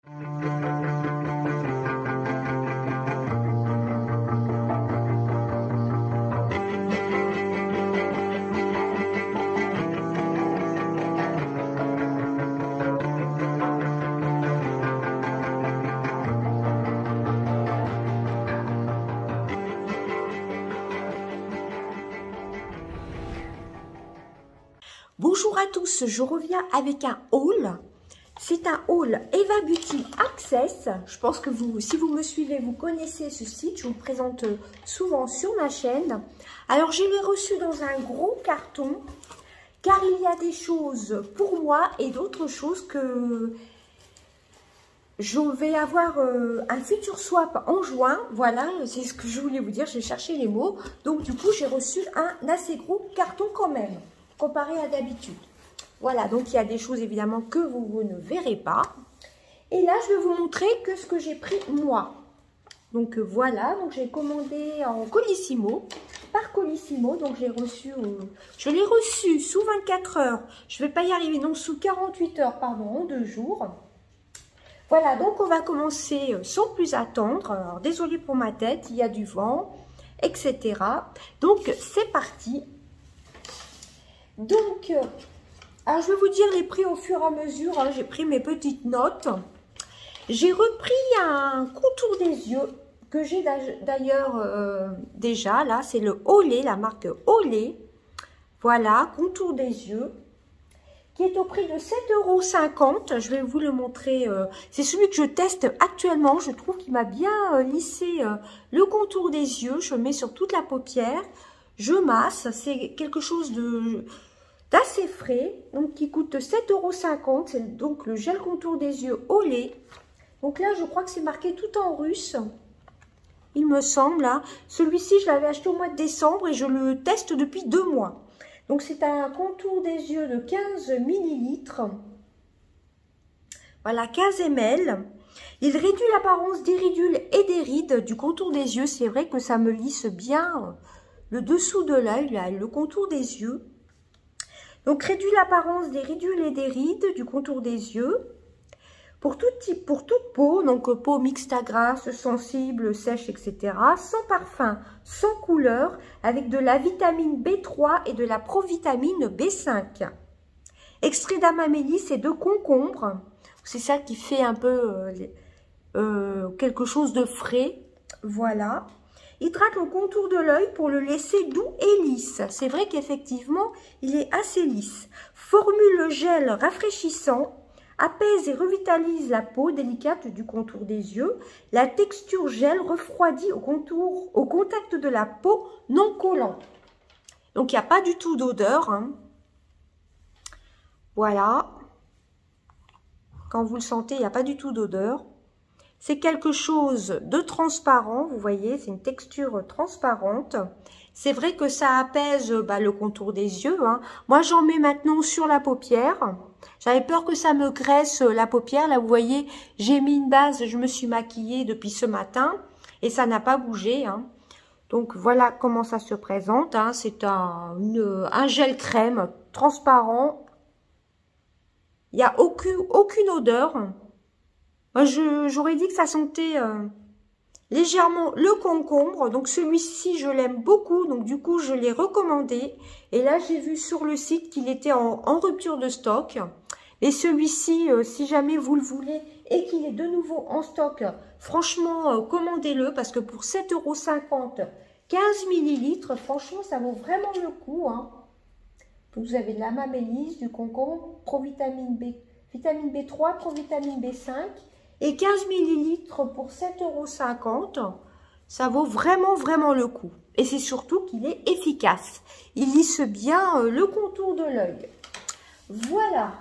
Bonjour à tous, je reviens avec un haul. C'est un haul Eva Beauty Access. Je pense que vous, si vous me suivez, vous connaissez ce site. Je vous le présente souvent sur ma chaîne. Alors, je l'ai reçu dans un gros carton, car il y a des choses pour moi et d'autres choses que je vais avoir un futur swap en juin. Voilà, c'est ce que je voulais vous dire. J'ai cherché les mots. Donc, du coup, j'ai reçu un assez gros carton quand même, comparé à d'habitude. Voilà, donc il y a des choses évidemment que vous ne verrez pas. Et là, je vais vous montrer que ce que j'ai pris moi. Donc voilà, donc j'ai commandé en Colissimo, par Colissimo. Donc j'ai reçu, je l'ai reçu sous 24 heures. Je ne vais pas y arriver, donc sous 48 heures, pardon, en 2 jours. Voilà, donc on va commencer sans plus attendre. Alors désolé pour ma tête, il y a du vent, etc. Donc c'est parti. Donc, alors je vais vous dire les prix au fur et à mesure. Hein, j'ai pris mes petites notes. J'ai repris un contour des yeux que j'ai d'ailleurs déjà. Là, c'est le Olay, la marque Olay. Voilà, contour des yeux, qui est au prix de 7,50 €. Je vais vous le montrer. C'est celui que je teste actuellement. Je trouve qu'il m'a bien lissé le contour des yeux. Je mets sur toute la paupière. Je masse. C'est quelque chose d'assez frais, donc qui coûte 7,50 €. C'est donc le gel contour des yeux Olay. Donc là, je crois que c'est marqué tout en russe, il me semble. Hein. Celui-ci, je l'avais acheté au mois de décembre et je le teste depuis 2 mois. Donc c'est un contour des yeux de 15 ml. Voilà, 15 ml. Il réduit l'apparence des ridules et des rides du contour des yeux. C'est vrai que ça me lisse bien le dessous de l'œil, là, le contour des yeux. Donc, réduit l'apparence des ridules et des rides du contour des yeux. Pour tout type, pour toute peau, donc peau mixte à grasse, sensible, sèche, etc. Sans parfum, sans couleur, avec de la vitamine B3 et de la provitamine B5. Extrait d'amamélis et de concombre. C'est ça qui fait un peu quelque chose de frais. Voilà. Hydrate le contour de l'œil pour le laisser doux et lisse. C'est vrai qu'effectivement, il est assez lisse. Formule le gel rafraîchissant, apaise et revitalise la peau délicate du contour des yeux. La texture gel refroidit au contact de la peau non collante. Donc, il n'y a pas du tout d'odeur. Hein. Voilà. Quand vous le sentez, il n'y a pas du tout d'odeur. C'est quelque chose de transparent, vous voyez, c'est une texture transparente. C'est vrai que ça apaise le contour des yeux. Hein. Moi, j'en mets maintenant sur la paupière. J'avais peur que ça me graisse la paupière. Là, vous voyez, j'ai mis une base, je me suis maquillée depuis ce matin et ça n'a pas bougé. Hein. Donc, voilà comment ça se présente. Hein. C'est un gel crème transparent. Il n'y a aucune odeur. J'aurais dit que ça sentait légèrement le concombre. Donc celui-ci, je l'aime beaucoup. Donc du coup, je l'ai recommandé. Et là, j'ai vu sur le site qu'il était en rupture de stock. Et celui-ci, si jamais vous le voulez et qu'il est de nouveau en stock, franchement, commandez-le. Parce que pour 7,50 €, 15 ml, franchement, ça vaut vraiment le coup. Hein. Vous avez de la mamélis, du concombre, vitamine B3, provitamine B5. Et 15 ml pour 7,50 €, ça vaut vraiment le coup. Et c'est surtout qu'il est efficace. Il lisse bien le contour de l'œil. Voilà.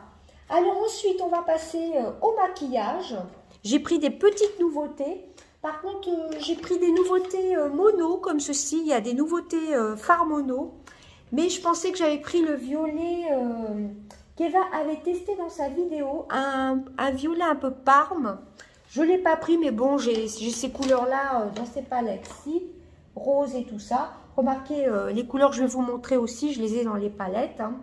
Alors ensuite, on va passer au maquillage. J'ai pris des petites nouveautés. Par contre, j'ai pris des nouveautés mono comme ceci. Il y a des nouveautés fard mono. Mais je pensais que j'avais pris le violet qu'Eva avait testé dans sa vidéo, un violet un peu parme. Je ne l'ai pas pris, mais bon, j'ai ces couleurs-là dans ces palettes-ci, rose et tout ça. Remarquez, les couleurs que je vais vous montrer aussi, je les ai dans les palettes. Hein.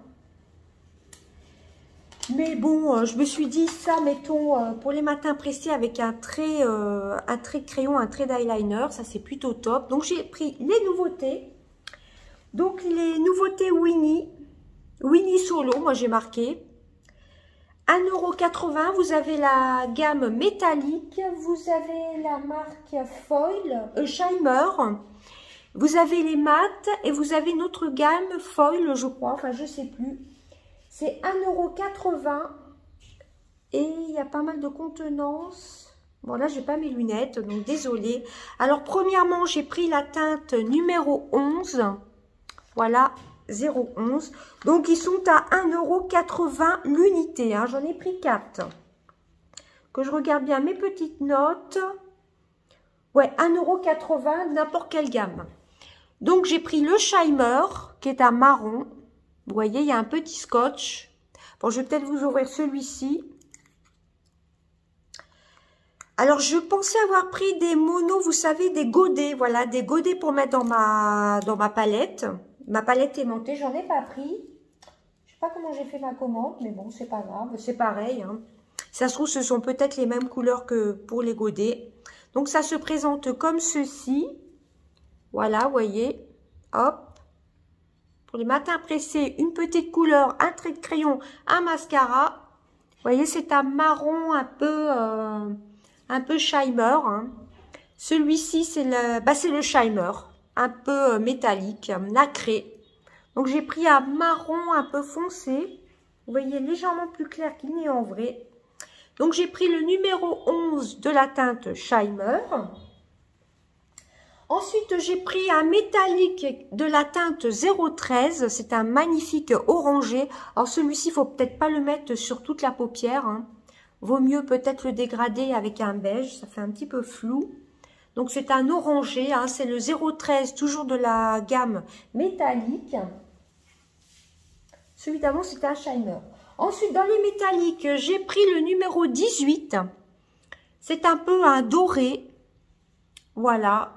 Mais bon, je me suis dit ça, mettons, pour les matins pressés avec un trait de crayon, un trait d'eyeliner, ça c'est plutôt top. Donc j'ai pris les nouveautés. Donc les nouveautés Winnie Solo, moi j'ai marqué. 1,80 €, vous avez la gamme métallique, vous avez la marque Foil, Shimer, vous avez les mattes et vous avez notre gamme Foil, je crois, enfin je sais plus. C'est 1,80 € et il y a pas mal de contenance. Bon là j'ai pas mes lunettes, donc désolée. Alors premièrement j'ai pris la teinte numéro 11, voilà. 0,11. Donc, ils sont à 1,80 € l'unité. Hein. J'en ai pris 4. Que je regarde bien mes petites notes. Ouais, 1,80 € n'importe quelle gamme. Donc, j'ai pris le Shimer qui est à marron. Vous voyez, il y a un petit scotch. Bon, je vais peut-être vous ouvrir celui-ci. Alors, je pensais avoir pris des monos, vous savez, des godets. Voilà, des godets pour mettre dans ma palette. Ma palette aimantée, j'en ai pas pris. Je sais pas comment j'ai fait ma commande, mais bon, c'est pas grave. C'est pareil. Hein. Ça se trouve, ce sont peut-être les mêmes couleurs que pour les godets. Donc, ça se présente comme ceci. Voilà, vous voyez. Hop. Pour les matins pressés, une petite couleur, un trait de crayon, un mascara. Vous voyez, c'est un marron un peu Shimer. Hein. Celui-ci, c'est le Shimer. Un peu métallique, nacré. Donc, j'ai pris un marron un peu foncé. Vous voyez, légèrement plus clair qu'il n'est en vrai. Donc, j'ai pris le numéro 11 de la teinte Shimer. Ensuite, j'ai pris un métallique de la teinte 013. C'est un magnifique orangé. Alors, celui-ci, il faut peut-être pas le mettre sur toute la paupière. Hein. Vaut mieux peut-être le dégrader avec un beige. Ça fait un petit peu flou. Donc, c'est un orangé, hein, c'est le 013, toujours de la gamme métallique. Celui d'avant, c'était un Shimer. Ensuite, dans les métalliques, j'ai pris le numéro 18. C'est un peu un doré. Voilà.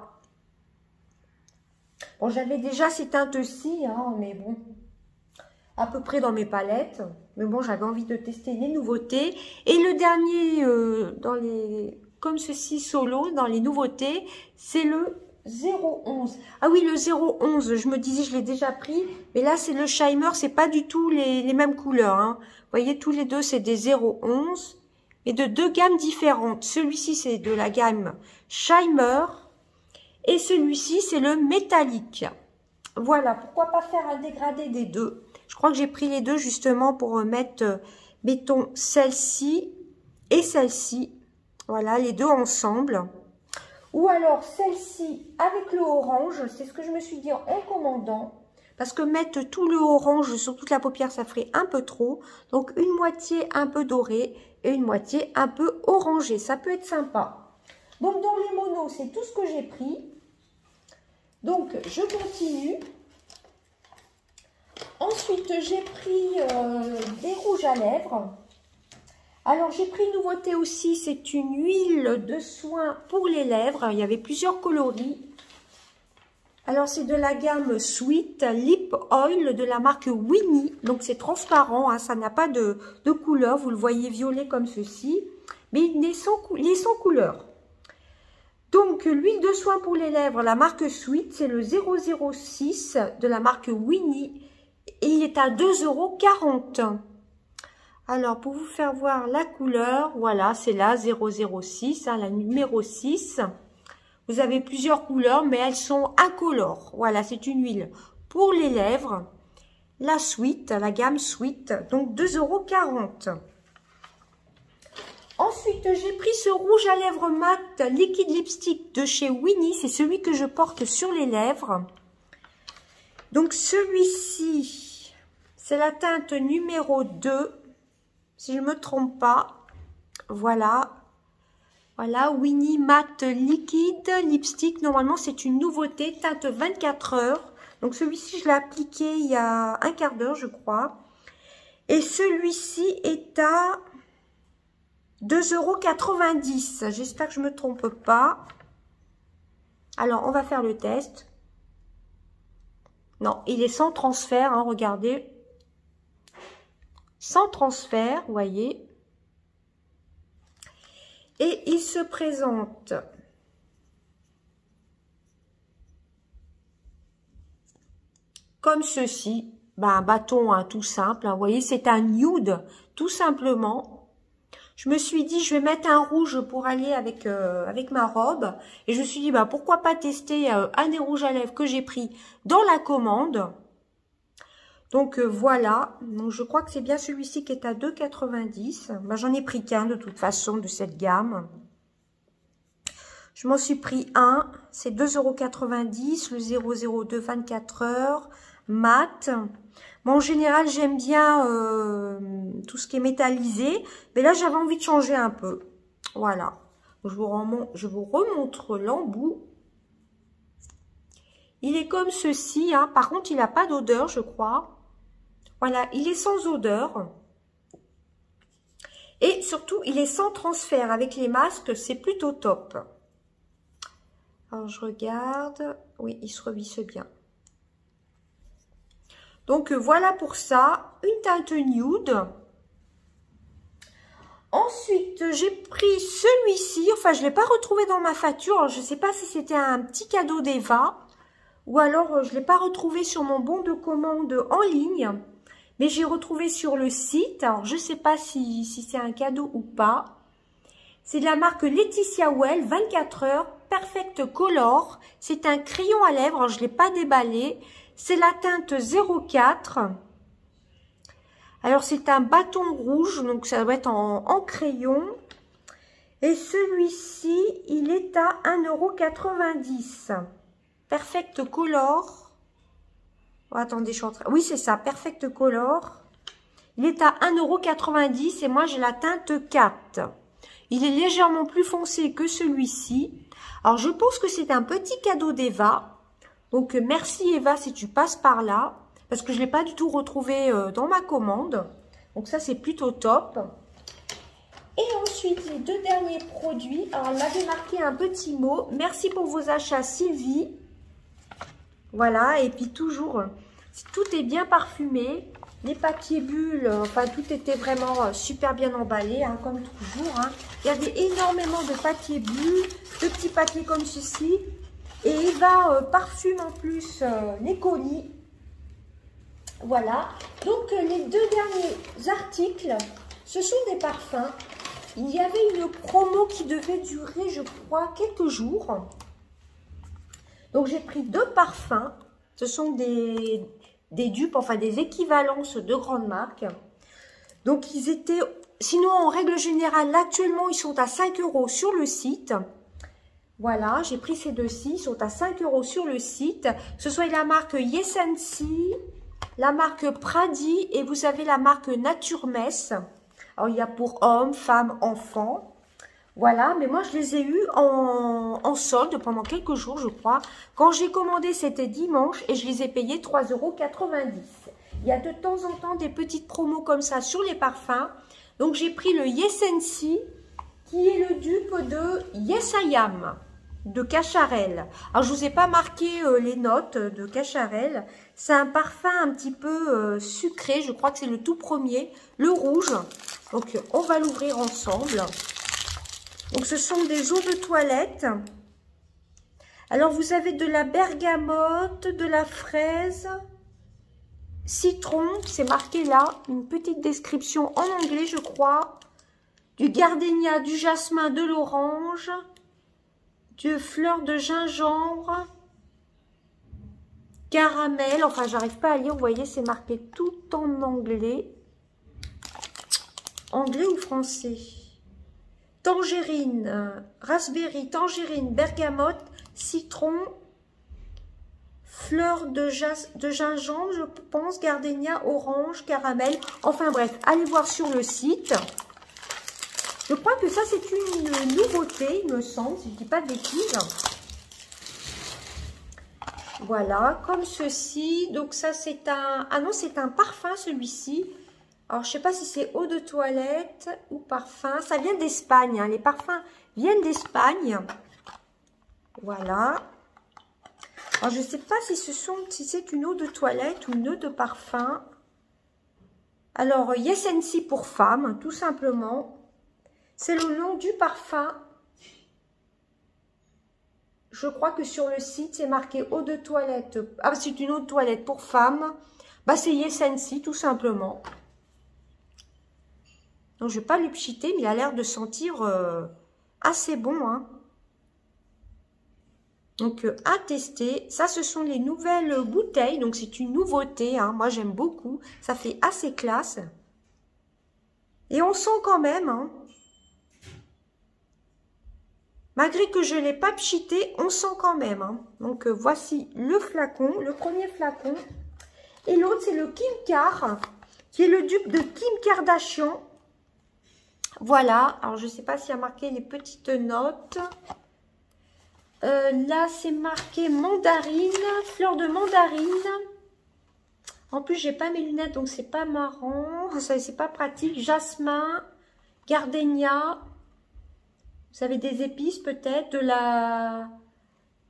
Bon, j'avais déjà ces teintes-ci, hein, mais bon, à peu près dans mes palettes. Mais bon, j'avais envie de tester les nouveautés. Et le dernier, comme ceci solo dans les nouveautés, c'est le 011. Ah oui, le 011, je me disais, je l'ai déjà pris, mais là c'est le Shimer, c'est pas du tout les mêmes couleurs. Hein. Vous voyez, tous les deux c'est des 011, mais de deux gammes différentes. Celui-ci c'est de la gamme Shimer et celui-ci c'est le métallique. Voilà, pourquoi pas faire un dégradé des deux. Je crois que j'ai pris les deux justement pour mettre, mettons, celle-ci et celle-ci. Voilà, les deux ensemble. Ou alors celle-ci avec le orange. C'est ce que je me suis dit en commandant. Parce que mettre tout le orange sur toute la paupière, ça ferait un peu trop. Donc une moitié un peu dorée et une moitié un peu orangée. Ça peut être sympa. Donc dans les monos, c'est tout ce que j'ai pris. Donc je continue. Ensuite, j'ai pris des rouges à lèvres. Alors, j'ai pris une nouveauté aussi, c'est une huile de soin pour les lèvres. Il y avait plusieurs coloris. Alors, c'est de la gamme Sweet Lip Oil de la marque Winnie. Donc, c'est transparent, hein, ça n'a pas de couleur. Vous le voyez violet comme ceci, mais il est sans couleur. Donc, l'huile de soin pour les lèvres, la marque Sweet, c'est le 006 de la marque Winnie. Et il est à 2,40 €. Alors, pour vous faire voir la couleur, voilà, c'est là, 006, hein, la numéro 6. Vous avez plusieurs couleurs, mais elles sont incolores. Voilà, c'est une huile pour les lèvres. La Sweet, la gamme Sweet, donc 2,40 €. Ensuite, j'ai pris ce rouge à lèvres mat liquide lipstick de chez Winnie. C'est celui que je porte sur les lèvres. Donc, celui-ci, c'est la teinte numéro 2. Si je ne me trompe pas, voilà, voilà, Winnie Matte Liquide Lipstick, normalement c'est une nouveauté, teinte 24 heures, donc celui-ci je l'ai appliqué il y a un quart d'heure je crois, et celui-ci est à 2,90 €, j'espère que je ne me trompe pas. Alors on va faire le test. Non, il est sans transfert, hein, regardez. sans transfert, vous voyez. Et il se présente comme ceci. Ben, un bâton hein, tout simple, hein, vous voyez, c'est un nude, tout simplement. Je me suis dit, je vais mettre un rouge pour aller avec ma robe. Et je me suis dit, bah, pourquoi pas tester un des rouges à lèvres que j'ai pris dans la commande. Donc voilà, donc je crois que c'est bien celui-ci qui est à 2,90 €. Ben, j'en ai pris qu'un de toute façon de cette gamme. Je m'en suis pris un, c'est 2,90 €, le 002 24 heures, mat. Bon, en général, j'aime bien tout ce qui est métallisé, mais là, j'avais envie de changer un peu. Voilà, je vous remontre l'embout. Il est comme ceci, hein. Par contre, il n'a pas d'odeur, je crois. Voilà, il est sans odeur. Et surtout, il est sans transfert. Avec les masques, c'est plutôt top. Alors, je regarde. Oui, il se revisse bien. Donc, voilà pour ça. Une teinte nude. Ensuite, j'ai pris celui-ci. Enfin, je ne l'ai pas retrouvé dans ma facture. Alors, je ne sais pas si c'était un petit cadeau d'Eva. Ou alors, je ne l'ai pas retrouvé sur mon bon de commande en ligne. Mais j'ai retrouvé sur le site. Alors, je ne sais pas si c'est un cadeau ou pas. C'est de la marque Laetitia Well, 24 heures, Perfect Color. C'est un crayon à lèvres. Alors, je ne l'ai pas déballé. C'est la teinte 04. Alors, c'est un bâton rouge. Donc, ça doit être en crayon. Et celui-ci, il est à 1,90 €. Perfect Color. Oh, attendez, je suis en train... Oui, c'est ça, Perfect Color. Il est à 1,90 € et moi, j'ai la teinte 4. Il est légèrement plus foncé que celui-ci. Alors, je pense que c'est un petit cadeau d'Eva. Donc, merci Eva si tu passes par là. Parce que je ne l'ai pas du tout retrouvé dans ma commande. Donc, ça, c'est plutôt top. Et ensuite, les deux derniers produits. Alors, elle m'avait marqué un petit mot. Merci pour vos achats, Sylvie. Voilà, et puis toujours, tout est bien parfumé. Les papiers bulles, enfin, tout était vraiment super bien emballé, hein, comme toujours. Hein. Il y avait énormément de papiers bulles, de petits papiers comme ceci. Et Eva parfume en plus les colis. Voilà. Donc, les deux derniers articles, ce sont des parfums. Il y avait une promo qui devait durer, je crois, quelques jours. Donc, j'ai pris deux parfums. Ce sont des dupes, enfin des équivalences de grandes marques. Donc, ils étaient... Sinon, en règle générale, actuellement, ils sont à 5 € sur le site. Voilà, j'ai pris ces deux-ci. Ils sont à 5 € sur le site. Que ce soit la marque Yesensi, la marque Pradi et vous avez la marque Naturmess. Alors, il y a pour hommes, femmes, enfants. Voilà, mais moi, je les ai eus en solde pendant quelques jours, je crois. Quand j'ai commandé, c'était dimanche et je les ai payés 3,90 €. Il y a de temps en temps des petites promos comme ça sur les parfums. Donc, j'ai pris le Yesensi, qui est le dupe de Yes I Am, de Cacharel. Alors, je ne vous ai pas marqué les notes de Cacharel. C'est un parfum un petit peu sucré. Je crois que c'est le tout premier, le rouge. Donc, on va l'ouvrir ensemble. Donc, ce sont des eaux de toilette. Alors, vous avez de la bergamote, de la fraise, citron, c'est marqué là. Une petite description en anglais, je crois. Du gardénia, du jasmin, de l'orange, de fleurs de gingembre, caramel. Enfin, j'arrive pas à lire, vous voyez, c'est marqué tout en anglais. Anglais ou français? Tangerine, raspberry, tangerine, bergamote, citron, fleurs de gingembre, je pense, gardénia, orange, caramel. Enfin bref, allez voir sur le site. Je crois que ça, c'est une nouveauté, il me semble, si je ne dis pas de bêtises. Voilà, comme ceci. Donc ça, c'est un... Ah non, c'est un parfum, celui-ci. Alors, je ne sais pas si c'est eau de toilette ou parfum. Ça vient d'Espagne. Hein. Les parfums viennent d'Espagne. Voilà. Alors, je ne sais pas si c'est une eau de toilette ou une eau de parfum. Alors, Yes and See pour femmes, tout simplement. C'est le nom du parfum. Je crois que sur le site, c'est marqué eau de toilette. Ah, c'est une eau de toilette pour femmes. Bah, c'est Yes and See, tout simplement. Donc, je ne vais pas lui pchiter, mais il a l'air de sentir assez bon, hein. Donc, à tester. Ça, ce sont les nouvelles bouteilles. Donc, c'est une nouveauté, hein. Moi, j'aime beaucoup. Ça fait assez classe. Et on sent quand même, hein. Malgré que je ne l'ai pas pchité, on sent quand même, hein. Donc, voici le flacon, le premier flacon. Et l'autre, c'est le Kim Kar, qui est le dupe de Kim Kardashian. Voilà. Alors, je ne sais pas s'il y a marqué les petites notes. Là, c'est marqué mandarine, fleur de mandarine. En plus, j'ai pas mes lunettes, donc c'est pas marrant. C'est pas pratique. Jasmin, gardenia. Vous avez des épices peut-être,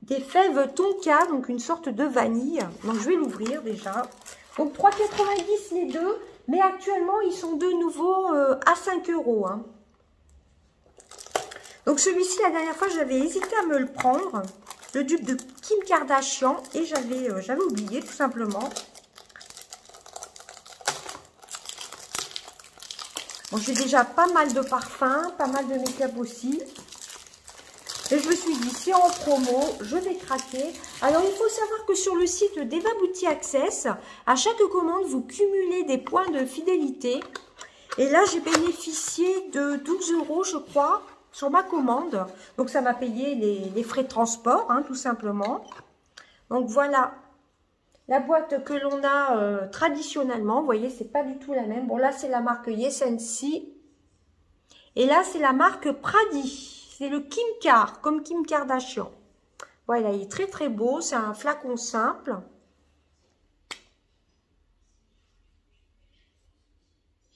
des fèves tonka, donc une sorte de vanille. Donc, je vais l'ouvrir déjà. Donc, 3,90 les deux. Mais actuellement, ils sont de nouveau à 5 €. Hein. Donc celui-ci, la dernière fois, j'avais hésité à me le prendre. Le dupe de Kim Kardashian. Et j'avais oublié tout simplement. Bon, j'ai déjà pas mal de parfums, pas mal de make-up aussi. Et je me suis dit, si en promo, je vais craquer. Alors, il faut savoir que sur le site d'Eva Beauty Access, à chaque commande, vous cumulez des points de fidélité. Et là, j'ai bénéficié de 12 € je crois, sur ma commande. Donc, ça m'a payé les frais de transport, hein, tout simplement. Donc, voilà la boîte que l'on a traditionnellement. Vous voyez, c'est pas du tout la même. Bon, là, c'est la marque Yes and See. Et là, c'est la marque Pradi. C'est le Kim Kar, comme Kim Kardashian. Voilà, il est très, très beau. C'est un flacon simple.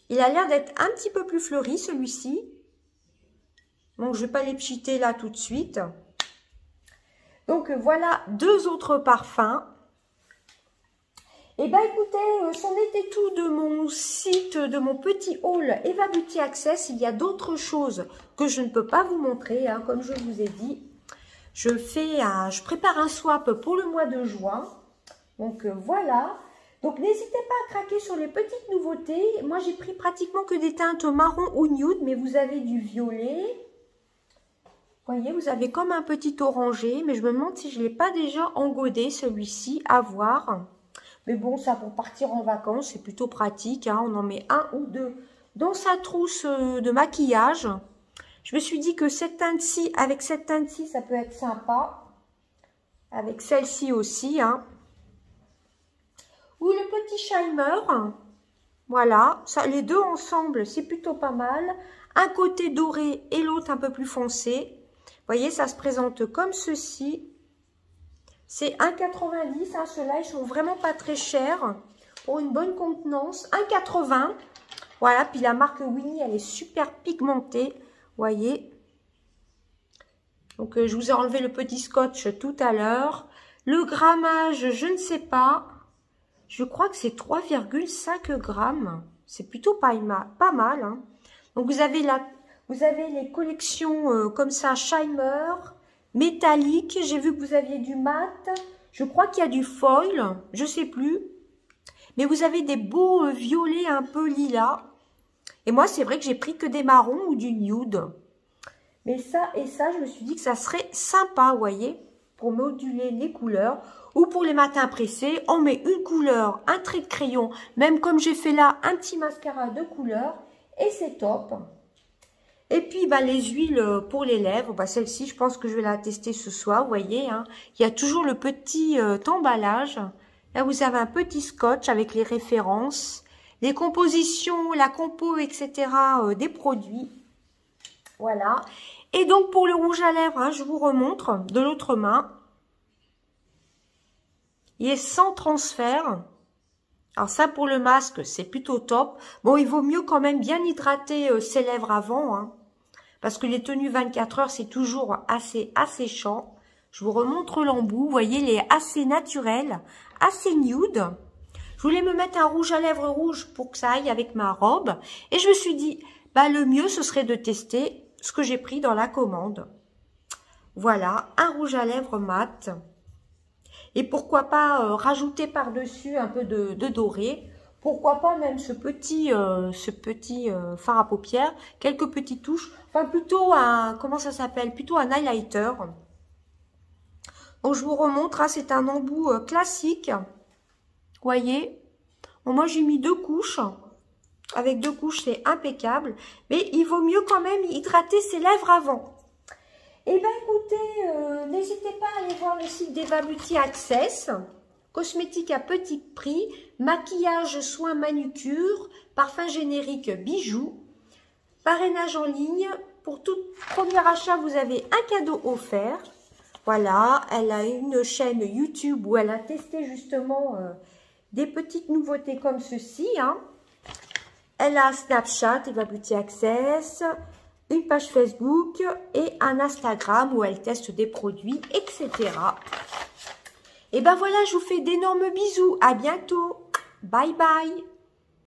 Il a l'air d'être un petit peu plus fleuri, celui-ci. Donc, je ne vais pas les pchiter là tout de suite. Donc, voilà deux autres parfums. Et bien, écoutez, c'en était tout de mon site, de mon petit haul Eva Beauty Access. Il y a d'autres choses que je ne peux pas vous montrer, hein, comme je vous ai dit. Je prépare un swap pour le mois de juin. Donc, voilà. Donc, n'hésitez pas à craquer sur les petites nouveautés. Moi, j'ai pris pratiquement que des teintes marron ou nude, mais vous avez du violet. Vous voyez, vous avez comme un petit orangé, mais je me demande si je ne l'ai pas déjà engodé, celui-ci, à voir. Mais bon, ça pour partir en vacances, c'est plutôt pratique, hein. On en met un ou deux dans sa trousse de maquillage. Je me suis dit que cette teinte-ci, avec cette teinte-ci, ça peut être sympa. Avec celle-ci aussi, hein. Ou le petit Shimer. Voilà, ça, les deux ensemble, c'est plutôt pas mal. Un côté doré et l'autre un peu plus foncé. Vous voyez, ça se présente comme ceci. C'est 1,90 €, hein, ceux-là, ils sont vraiment pas très chers pour une bonne contenance. 1,80 €. Voilà, puis la marque Winnie, elle est super pigmentée, vous voyez. Donc, je vous ai enlevé le petit scotch tout à l'heure. Le grammage, je ne sais pas. Je crois que c'est 3,5 grammes. C'est plutôt pas mal, hein. Donc, vous avez les collections comme ça, Shimer, métallique. J'ai vu que vous aviez du mat. Je crois qu'il y a du foil. Je sais plus. Mais vous avez des beaux violets un peu lilas. Et moi, c'est vrai que j'ai pris que des marrons ou du nude. Mais ça et ça, je me suis dit que ça serait sympa, vous voyez, pour moduler les couleurs. Ou pour les matins pressés, on met une couleur, un trait de crayon. Même comme j'ai fait là, un petit mascara de couleur. Et c'est top. Et puis, bah, les huiles pour les lèvres, bah, celle-ci, je pense que je vais la tester ce soir, vous voyez, hein. Il y a toujours le petit emballage. Là, vous avez un petit scotch avec les références, les compositions, la compo, etc. Des produits. Voilà. Et donc, pour le rouge à lèvres, hein, je vous remontre de l'autre main. Il est sans transfert. Alors ça, pour le masque, c'est plutôt top. Bon, il vaut mieux quand même bien hydrater ses lèvres avant, hein. Parce que les tenues 24 heures, c'est toujours assez asséchant. Je vous remontre l'embout. Vous voyez, il est assez naturel, assez nude. Je voulais me mettre un rouge à lèvres rouge pour que ça aille avec ma robe. Et je me suis dit, bah, le mieux, ce serait de tester ce que j'ai pris dans la commande. Voilà, un rouge à lèvres mat. Et pourquoi pas rajouter par-dessus un peu de doré. Pourquoi pas même ce petit fard à paupières, quelques petites touches. Enfin, plutôt un, comment ça s'appelle? Plutôt un highlighter. Donc, je vous remontre, hein, c'est un embout classique. Vous voyez? Bon, moi, j'ai mis 2 couches. Avec 2 couches, c'est impeccable. Mais il vaut mieux quand même hydrater ses lèvres avant. Eh bien, écoutez, n'hésitez pas à aller voir le site d'Eva Beauty Access. Cosmétiques à petit prix, maquillage, soins, manucure, parfum générique, bijoux, parrainage en ligne. Pour tout premier achat, vous avez un cadeau offert. Voilà, elle a une chaîne YouTube où elle a testé justement des petites nouveautés comme ceci. Hein. Elle a Snapchat, Eva Beauty Access, une page Facebook et un Instagram où elle teste des produits, etc. Et ben voilà, je vous fais d'énormes bisous. À bientôt. Bye bye.